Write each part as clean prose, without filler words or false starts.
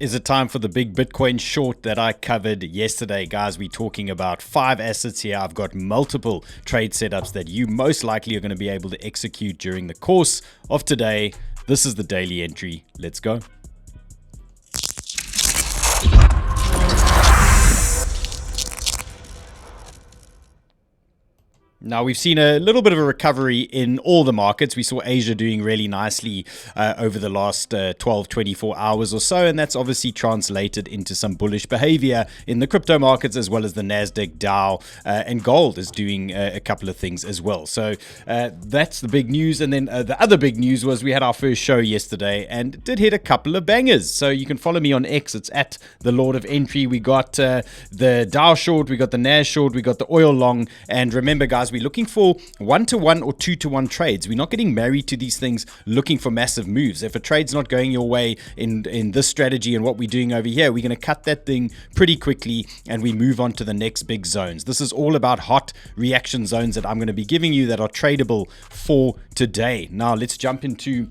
Is it time for the big Bitcoin short that I covered yesterday? Guys, we're talking about 5 assets here. I've got multiple trade setups that you most likely are going to be able to execute during the course of today. This is the daily entry. Let's go. Now, we've seen a little bit of a recovery in all the markets. We saw Asia doing really nicely over the last 12, 24 hours or so, and that's obviously translated into some bullish behavior in the crypto markets, as well as the NASDAQ, Dow, and gold is doing a couple of things as well. So that's the big news. And then the other big news was we had our first show yesterday and did hit a couple of bangers. So you can follow me on X. It's at the Lord of Entry. We got the Dow short, we got the NAS short, we got the oil long. And remember, guys, we're looking for 1-to-1 or 2-to-1 trades. We're not getting married to these things looking for massive moves. If a trade's not going your way in this strategy and what we're doing over here, we're going to cut that thing pretty quickly and we move on to the next big zones. This is all about hot reaction zones that I'm going to be giving you that are tradable for today. Now let's jump into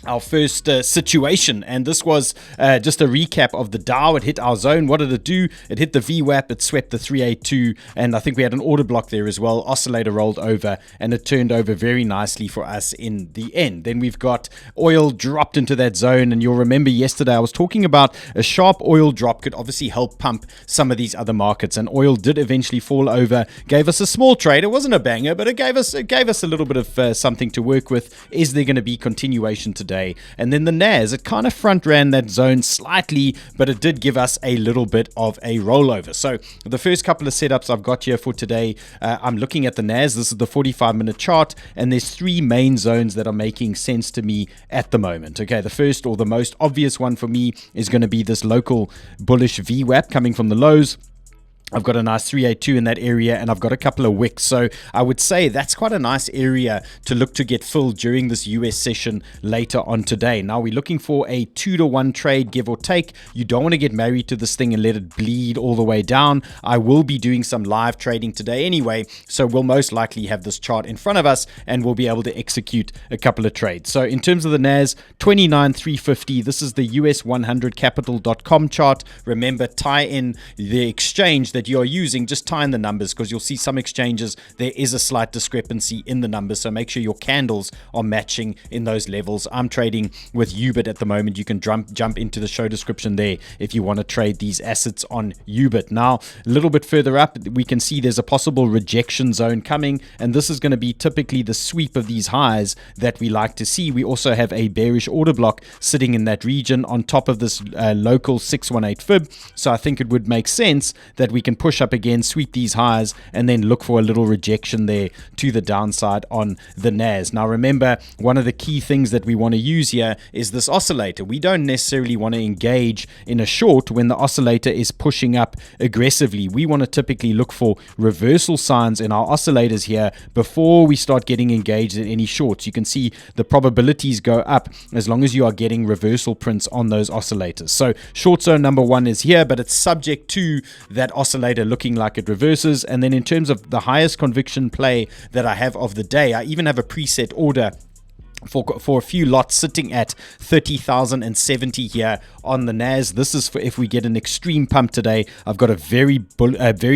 our first situation, and this was just a recap of the Dow. It hit our zone. What did it do? It hit the VWAP, it swept the 382, and I think we had an order block there as well. Oscillator rolled over and it turned over very nicely for us in the end. Then we've got oil dropped into that zone, and you'll remember yesterday I was talking about a sharp oil drop could obviously help pump some of these other markets, and oil did eventually fall over, gave us a small trade. It wasn't a banger, but it gave us a little bit of something to work with. Is there going to be continuation today? And then the NAS, it kind of front ran that zone slightly, but it did give us a little bit of a rollover. So the first couple of setups I've got here for today, I'm looking at the NAS. This is the 45-minute chart, and there's 3 main zones that are making sense to me at the moment. Okay, the first or the most obvious one for me is going to be this local bullish VWAP coming from the lows. I've got a nice 382 in that area, and I've got a couple of wicks. So I would say that's quite a nice area to look to get filled during this US session later on today. Now we're looking for a 2-to-1 trade, give or take. You don't want to get married to this thing and let it bleed all the way down. I will be doing some live trading today anyway, so we'll most likely have this chart in front of us and we'll be able to execute a couple of trades. So in terms of the NAS, 29,350. This is the US100capital.com chart. Remember, tie in the exchange that you are using, just tie in the numbers, because you'll see some exchanges there is a slight discrepancy in the numbers, so make sure your candles are matching in those levels. I'm trading with 𝗬𝗏 at the moment. You can jump into the show description there if you want to trade these assets on 𝗬𝗏. Now a little bit further up we can see there's a possible rejection zone coming, and this is going to be typically the sweep of these highs that we like to see. We also have a bearish order block sitting in that region on top of this local 618 fib, so I think it would make sense that we can push up again, sweep these highs, and then look for a little rejection there to the downside on the NAS. Now remember, one of the key things that we want to use here is this oscillator. We don't necessarily want to engage in a short when the oscillator is pushing up aggressively. We want to typically look for reversal signs in our oscillators here before we start getting engaged in any shorts. You can see the probabilities go up as long as you are getting reversal prints on those oscillators. So short zone number 1 is here, but it's subject to that oscillator looking like it reverses. And then in terms of the highest conviction play that I have of the day, I even have a preset order for a few lots sitting at 30,070 here on the NAS. This is for if we get an extreme pump today. I've got a very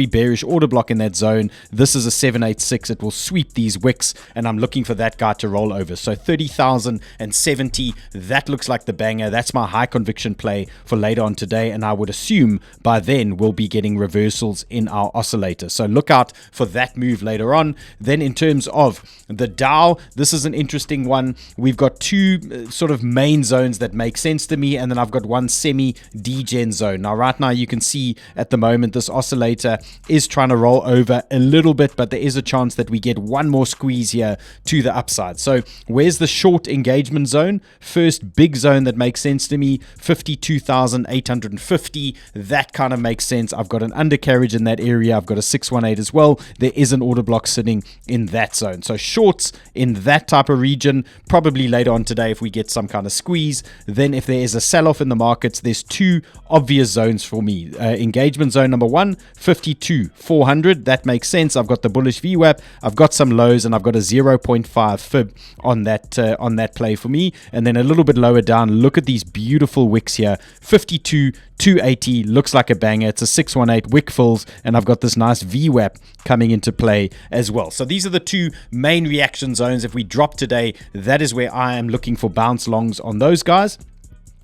bearish order block in that zone. This is a 786. It will sweep these wicks, and I'm looking for that guy to roll over. So 30,070, that looks like the banger. That's my high conviction play for later on today, and I would assume by then we'll be getting reversals in our oscillator. So look out for that move later on. Then in terms of the Dow, this is an interesting one. We've got 2 sort of main zones that make sense to me, and then I've got one semi-degen zone. Now right now you can see at the moment this oscillator is trying to roll over a little bit, but there is a chance that we get one more squeeze here to the upside. So where's the short engagement zone? First big zone that makes sense to me, 52,850. That kind of makes sense. I've got an undercarriage in that area. I've got a 618 as well. There is an order block sitting in that zone. So shorts in that type of region, probably later on today, if we get some kind of squeeze, then if there is a sell-off in the markets, there's two obvious zones for me. Engagement zone number one, 52,400. That makes sense. I've got the bullish VWAP, I've got some lows, and I've got a 0.5 fib on that play for me. And then a little bit lower down, look at these beautiful wicks here. 52,280 looks like a banger. It's a 618 wick fills, and I've got this nice VWAP coming into play as well. So these are the two main reaction zones. If we drop today, that is where I am looking for bounce longs on those guys.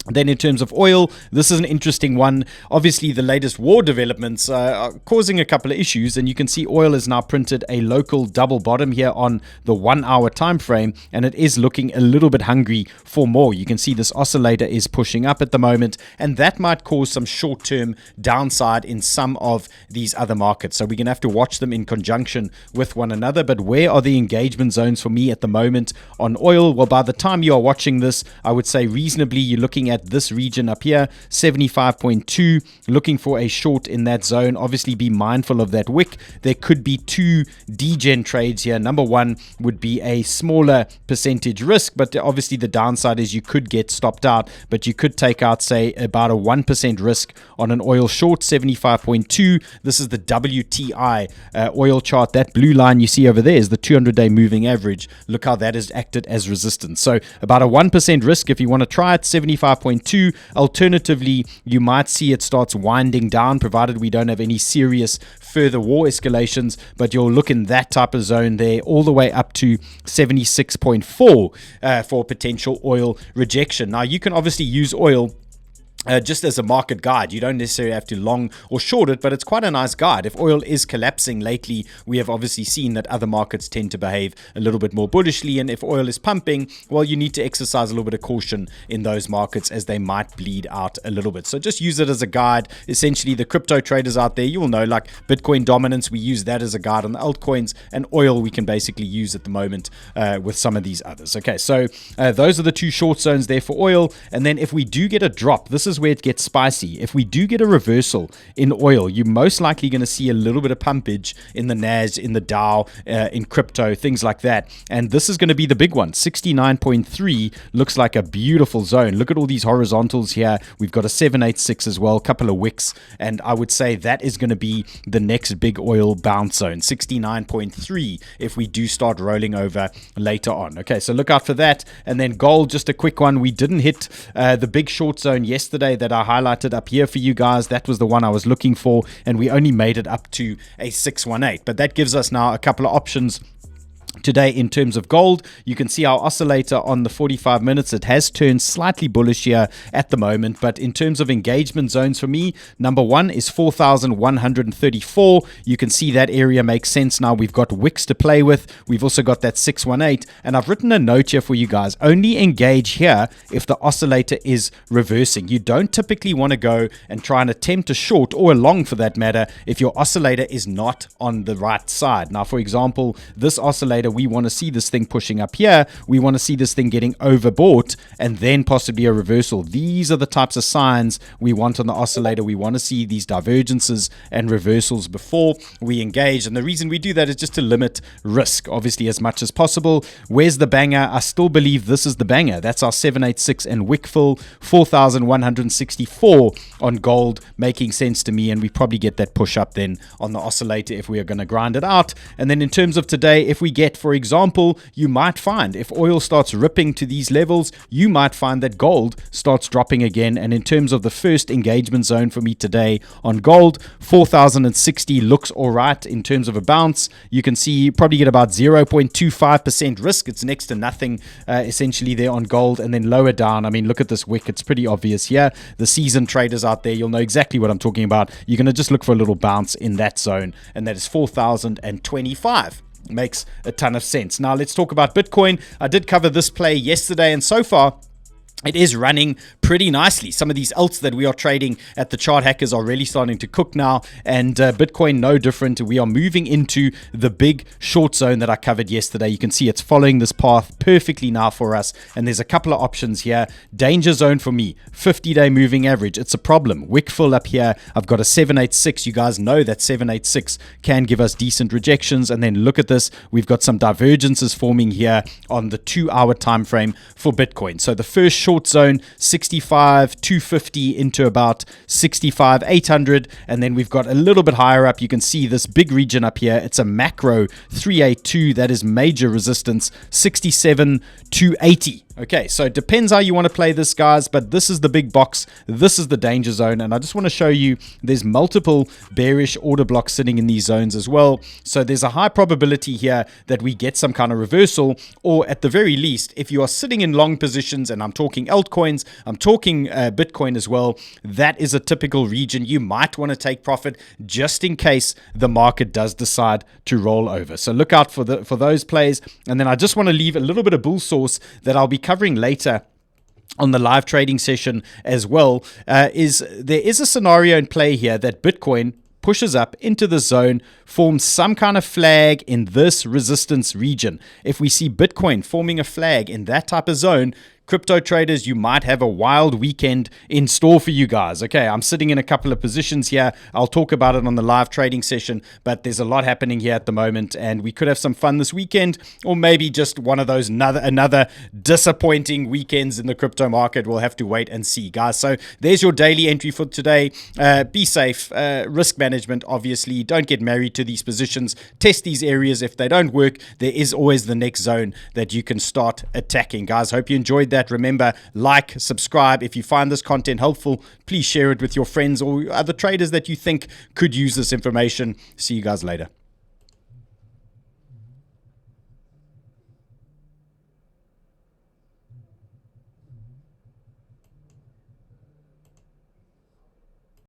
Then in terms of oil, this is an interesting one. Obviously, the latest war developments are causing a couple of issues, and you can see oil has now printed a local double bottom here on the 1 hour time frame, and it is looking a little bit hungry for more. You can see this oscillator is pushing up at the moment, and that might cause some short-term downside in some of these other markets. So we're going to have to watch them in conjunction with one another. But where are the engagement zones for me at the moment on oil? Well, by the time you are watching this, I would say reasonably you're looking at this region up here, 75.2, looking for a short in that zone. Obviously be mindful of that wick. There could be two degen trades here. Number one would be a smaller percentage risk, but obviously the downside is you could get stopped out, but you could take out, say, about a 1% risk on an oil short. 75.2. This is the WTI oil chart. That blue line you see over there is the 200-day moving average. Look how that has acted as resistance. So about a 1% risk if you want to try it. 75.2. Alternatively, you might see it starts winding down, provided we don't have any serious further war escalations, but you'll look in that type of zone there all the way up to 76.4 for potential oil rejection. Now, you can obviously use oil just as a market guide. You don't necessarily have to long or short it, but it's quite a nice guide. If oil is collapsing lately, we have obviously seen that other markets tend to behave a little bit more bullishly, and if oil is pumping, well, you need to exercise a little bit of caution in those markets as they might bleed out a little bit. So just use it as a guide. Essentially, the crypto traders out there, you will know, like Bitcoin dominance, we use that as a guide on the altcoins, and oil we can basically use at the moment with some of these others. Okay, so those are the two short zones there for oil. And then if we do get a drop, this is where it gets spicy. If we do get a reversal in oil, you're most likely going to see a little bit of pumpage in the NASDAQ, in the Dow, in crypto, things like that. And this is going to be the big one. 69.3 looks like a beautiful zone. Look at all these horizontals here. We've got a 786 as well, a couple of wicks, and I would say that is going to be the next big oil bounce zone. 69.3 if we do start rolling over later on. Okay, so look out for that. And then gold, just a quick one. We didn't hit the big short zone yesterday that I highlighted up here for you guys. That was the one I was looking for, and we only made it up to a 618. But that gives us now a couple of options today in terms of gold. You can see our oscillator on the 45 minutes. It has turned slightly bullish here at the moment, but in terms of engagement zones for me, number one is 4,134. You can see that area makes sense now. We've got wicks to play with. We've also got that 618, and I've written a note here for you guys. Only engage here if the oscillator is reversing. You don't typically want to go and try and attempt a short or a long for that matter if your oscillator is not on the right side. Now, for example, this oscillator, we want to see this thing pushing up here. We want to see this thing getting overbought and then possibly a reversal. These are the types of signs we want on the oscillator. We want to see these divergences and reversals before we engage. And the reason we do that is just to limit risk, obviously, as much as possible. Where's the banger? I still believe this is the banger. That's our 786 and wick fill, 4,164 on gold, making sense to me. And we probably get that push up then on the oscillator if we are going to grind it out. And then in terms of today, if we get, for example, you might find if oil starts ripping to these levels, you might find that gold starts dropping again. And in terms of the first engagement zone for me today on gold, 4,060 looks all right in terms of a bounce. You can see you probably get about 0.25% risk. It's next to nothing essentially there on gold. And then lower down, I mean, look at this wick. It's pretty obvious here. The seasoned traders out there, you'll know exactly what I'm talking about. You're going to just look for a little bounce in that zone, and that is 4,025. Makes a ton of sense. Now let's talk about Bitcoin. I did cover this play yesterday, and so far it is running pretty nicely. Some of these alts that we are trading at the chart hackers are really starting to cook now, and Bitcoin no different. We are moving into the big short zone that I covered yesterday. You can see it's following this path perfectly now for us, and there's a couple of options here. Danger zone for me, 50-day moving average. It's a problem. Wick full up here. I've got a 786. You guys know that 786 can give us decent rejections, and then look at this. We've got some divergences forming here on the 2-hour time frame for Bitcoin. So the first short zone 65,250 into about 65,800, and then we've got a little bit higher up. You can see this big region up here. It's a macro 382. That is major resistance 67,280. Okay, so it depends how you want to play this, guys, but this is the big box. This is the danger zone, and I just want to show you there's multiple bearish order blocks sitting in these zones as well. So there's a high probability here that we get some kind of reversal, or at the very least, if you are sitting in long positions, and I'm talking altcoins, I'm talking Bitcoin as well, that is a typical region you might want to take profit just in case the market does decide to roll over. So look out for those plays. And then I just want to leave a little bit of bull source that I'll be covering later on the live trading session as well. There is a scenario in play here that Bitcoin pushes up into the zone, forms some kind of flag in this resistance region. If we see Bitcoin forming a flag in that type of zone, crypto traders, you might have a wild weekend in store for you guys. Okay, I'm sitting in a couple of positions here. I'll talk about it on the live trading session, but there's a lot happening here at the moment, and we could have some fun this weekend, or maybe just one of those another disappointing weekends in the crypto market. We'll have to wait and see, guys. So there's your daily entry for today. Be safe. Risk management, obviously. Don't get married to these positions. Test these areas. If they don't work, there is always the next zone that you can start attacking, guys. Hope you enjoyed that. Remember, like, subscribe. If you find this content helpful, please share it with your friends or other traders that you think could use this information. See you guys later.